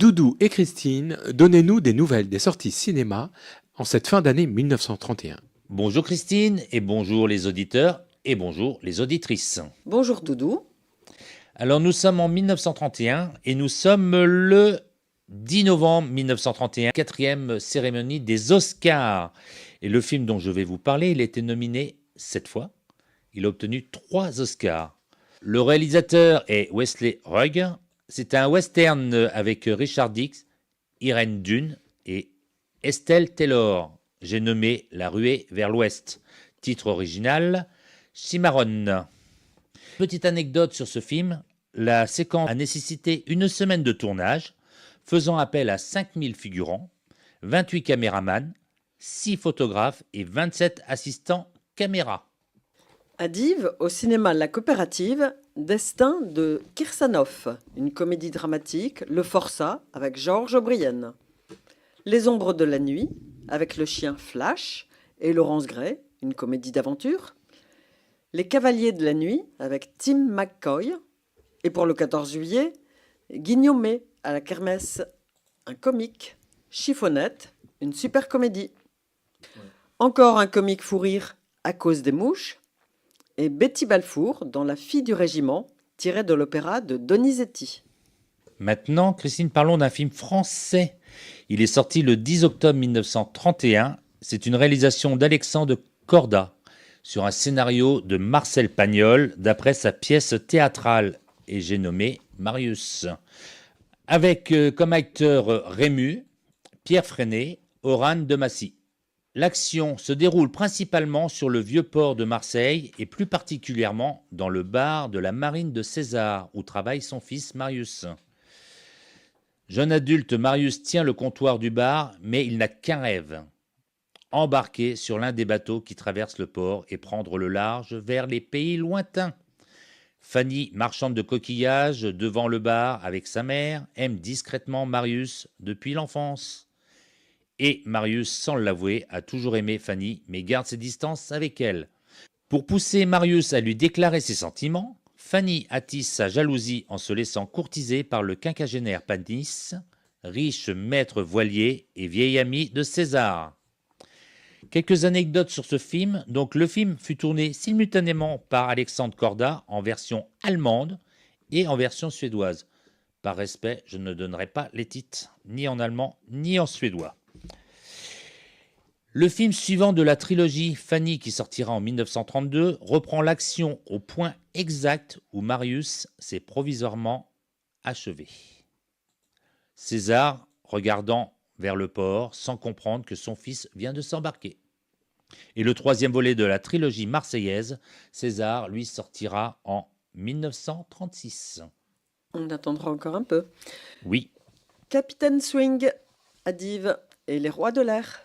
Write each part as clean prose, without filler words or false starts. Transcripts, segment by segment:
Doudou et Christine, donnez-nous des nouvelles des sorties cinéma en cette fin d'année 1931. Bonjour Christine et bonjour les auditeurs et bonjour les auditrices. Bonjour Doudou. Alors nous sommes en 1931 et nous sommes le 10 novembre 1931, quatrième cérémonie des Oscars. Et le film dont je vais vous parler, il a été nominé 7 fois. Il a obtenu 3 Oscars. Le réalisateur est Wesley Rugg. C'est un western avec Richard Dix, Irene Dunne et Estelle Taylor. J'ai nommé La ruée vers l'ouest. Titre original, Cimarron. Petite anecdote sur ce film, la séquence a nécessité une semaine de tournage, faisant appel à 5000 figurants, 28 caméramans, 6 photographes et 27 assistants caméra. À Dives, au cinéma La Coopérative, Destin de Kirsanov, une comédie dramatique, Le Forçat, avec Georges O'Brien. Les ombres de la nuit, avec le chien Flash, et Laurence Gray, une comédie d'aventure. Les Cavaliers de la nuit, avec Tim McCoy. Et pour le 14 juillet, Guignolmet à la kermesse, un comique. Chiffonnette, une super comédie. Encore un comique fou rire, À cause des mouches. Et Betty Balfour dans La fille du régiment, tirée de l'opéra de Donizetti. Maintenant, Christine, parlons d'un film français. Il est sorti le 10 octobre 1931. C'est une réalisation d'Alexandre Corda sur un scénario de Marcel Pagnol d'après sa pièce théâtrale. Et j'ai nommé Marius. Avec comme acteurs Rému, Pierre Freinet, Oran de Massy. L'action se déroule principalement sur le vieux port de Marseille et plus particulièrement dans le bar de la marine de César où travaille son fils Marius. Jeune adulte, Marius tient le comptoir du bar, mais il n'a qu'un rêve. Embarquer sur l'un des bateaux qui traversent le port et prendre le large vers les pays lointains. Fanny, marchande de coquillages devant le bar avec sa mère, aime discrètement Marius depuis l'enfance. Et Marius, sans l'avouer, a toujours aimé Fanny, mais garde ses distances avec elle. Pour pousser Marius à lui déclarer ses sentiments, Fanny attise sa jalousie en se laissant courtiser par le quinquagénaire Panis, riche maître voilier et vieil ami de César. Quelques anecdotes sur ce film. Donc, le film fut tourné simultanément par Alexandre Corda en version allemande et en version suédoise. Par respect, je ne donnerai pas les titres, ni en allemand, ni en suédois. Le film suivant de la trilogie, Fanny, qui sortira en 1932, reprend l'action au point exact où Marius s'est provisoirement achevé. César, regardant vers le port, sans comprendre que son fils vient de s'embarquer. Et le troisième volet de la trilogie marseillaise, César, lui, sortira en 1936. On attendra encore un peu. Oui. Capitaine Swing à Dives et les Rois de l'air.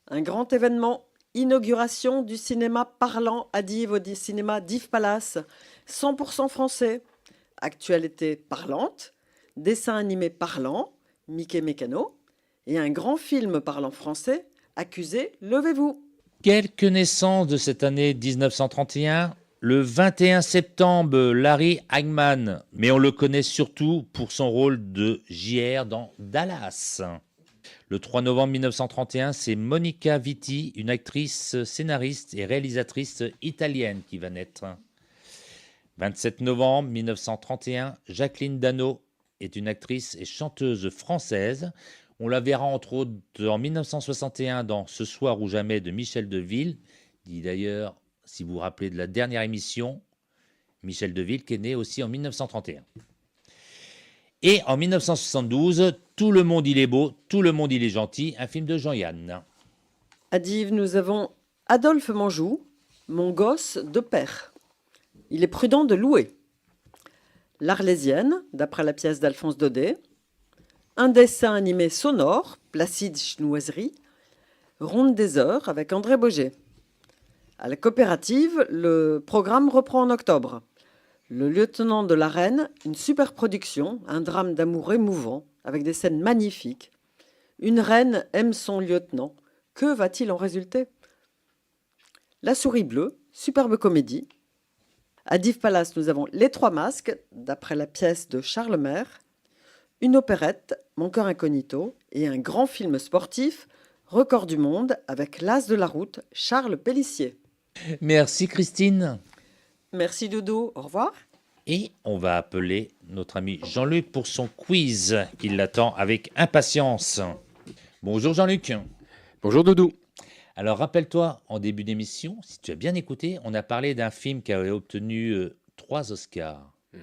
Un grand événement, inauguration du cinéma parlant à Dives au cinéma Dives Palace, 100% français. Actualité parlante, dessin animé parlant, Mickey Mécano, et un grand film parlant français, Accusé, levez-vous. Quelques naissances de cette année 1931. Le 21 septembre, Larry Hagman, mais on le connaît surtout pour son rôle de JR dans Dallas. Le 3 novembre 1931, c'est Monica Vitti, une actrice, scénariste et réalisatrice italienne qui va naître. 27 novembre 1931, Jacqueline Dano est une actrice et chanteuse française. On la verra entre autres en 1961 dans Ce soir ou jamais de Michel Deville, dit d'ailleurs, si vous vous rappelez de la dernière émission, Michel Deville qui est né aussi en 1931. Et en 1972, Tout le monde il est beau, tout le monde il est gentil, un film de Jean-Yann. À Dives, nous avons Adolphe Manjou, Mon gosse de père. Il est prudent de louer. L'Arlésienne, d'après la pièce d'Alphonse Daudet. Un dessin animé sonore, Placide Chinoiserie. Ronde des heures avec André Boget. À la coopérative, le programme reprend en octobre. Le lieutenant de la reine, une super production, un drame d'amour émouvant, avec des scènes magnifiques. Une reine aime son lieutenant. Que va-t-il en résulter? La souris bleue, superbe comédie. À Dives Palace, nous avons Les Trois Masques, d'après la pièce de Charles Maire. une opérette, Mon cœur incognito, et un grand film sportif, Record du monde, avec l'as de la route, Charles Pélissier. Merci Christine. Merci Doudou, au revoir. Et on va appeler notre ami Jean-Luc pour son quiz qui l'attend avec impatience. Bonjour Jean-Luc. Bonjour Doudou. Alors rappelle-toi, en début d'émission, si tu as bien écouté, on a parlé d'un film qui avait obtenu 3 Oscars. Tu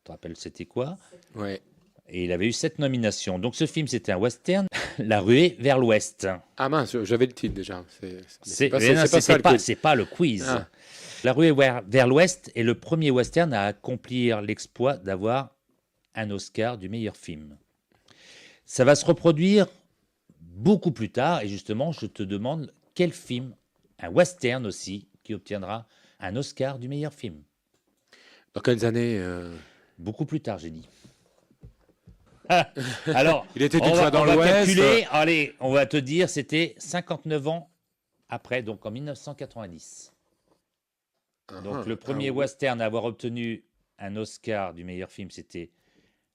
te rappelles c'était quoi? Ouais. Et il avait eu 7 nominations. Donc ce film, c'était un western, La ruée vers l'ouest. Ah mince, j'avais le titre déjà. C'est pas pas le quiz. Ah. La ruée vers l'ouest est le premier western à accomplir l'exploit d'avoir un Oscar du meilleur film. Ça va se reproduire beaucoup plus tard, et justement, je te demande quel film, un western aussi, qui obtiendra un Oscar du meilleur film. Dans quelles années Beaucoup plus tard, j'ai dit. Ah, alors, Il était une on fois va, dans on va l'Ouest. calculer. Allez, on va te dire, c'était 59 ans après, donc en 1990. Donc le premier western à avoir obtenu un Oscar du meilleur film, c'était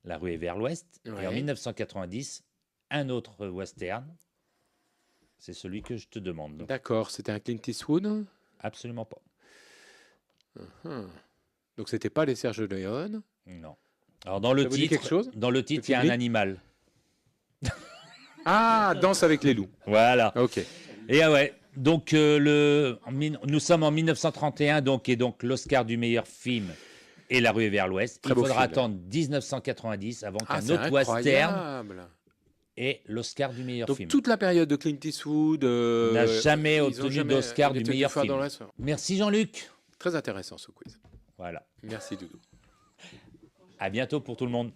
La ruée vers l'ouest. Et en Ouais. 1990, un autre western, c'est celui que je te demande. D'accord, c'était un Clint Eastwood. Absolument pas. Donc c'était pas les Serge Leone. Non. Alors dans le Ça vous dit quelque titre, chose dans le titre, il y a un public animal. Ah, Danse avec les loups. Voilà. Ok. Et ah ouais. Donc nous sommes en 1931, donc l'Oscar du meilleur film est La ruée vers l'ouest. Très Il beau faudra film. attendre 1990 avant Ah, qu'un c'est autre western incroyable. ait l'Oscar du meilleur Donc film. toute la période de Clint Eastwood n'a jamais ils ont obtenu jamais- d'Oscar il du était une meilleur fois film. dans l'Ouest. Merci Jean-Luc. Très intéressant ce quiz. Voilà. Merci Doudou. À bientôt pour tout le monde.